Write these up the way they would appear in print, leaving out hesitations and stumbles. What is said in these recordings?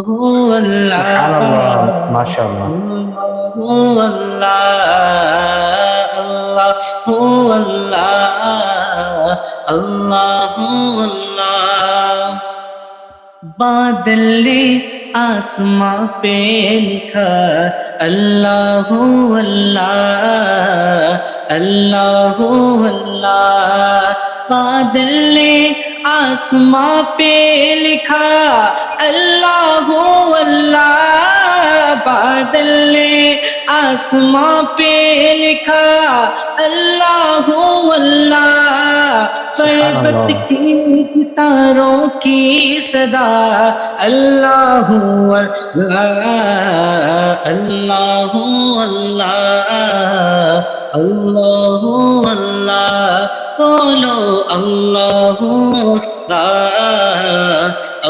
সুবহানাল্লাহ, মাশাআল্লাহ। बादल ने आसमां पे लिखा अल्लाह अल्लाह अल्लाह अल्लाह। बादल ने आसमां पे लिखा अल्लाह अल्लाह। बादल ने आसमां पे लिखा अल्लाह अल्लाह। पर्वत সুবহানাল্লাহ। की तारों की सदा अल्लाह अल्लाह अल्लाह अल्लाह अल्लाह अल्लाह। बोलो अल्लाह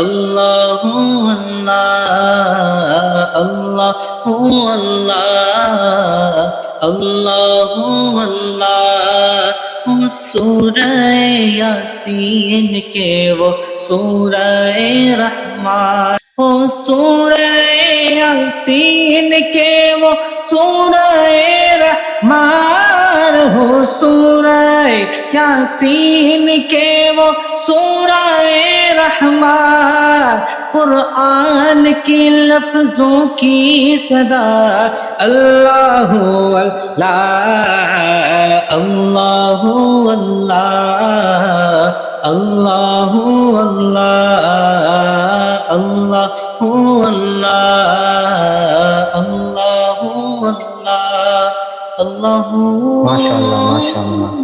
अल्लाह अल्लाह अल्लाह अल्लाह अल्लाह अल्लाह। सूरह यासीन के वो सूरह रहमान, वो सूरह यासीन के वो सूरह रहमान, हो सूरह यासीन के वो सूरह रहमान। कुरान के लफ्जों की सदा अल्लाह अल्लाह अल्लाह अल्लाह अल्लाह अल्लाह अल्लाह अल्लाह अल्लाह अल्लाह। মাশাআল্লাহ, মাশাআল্লাহ।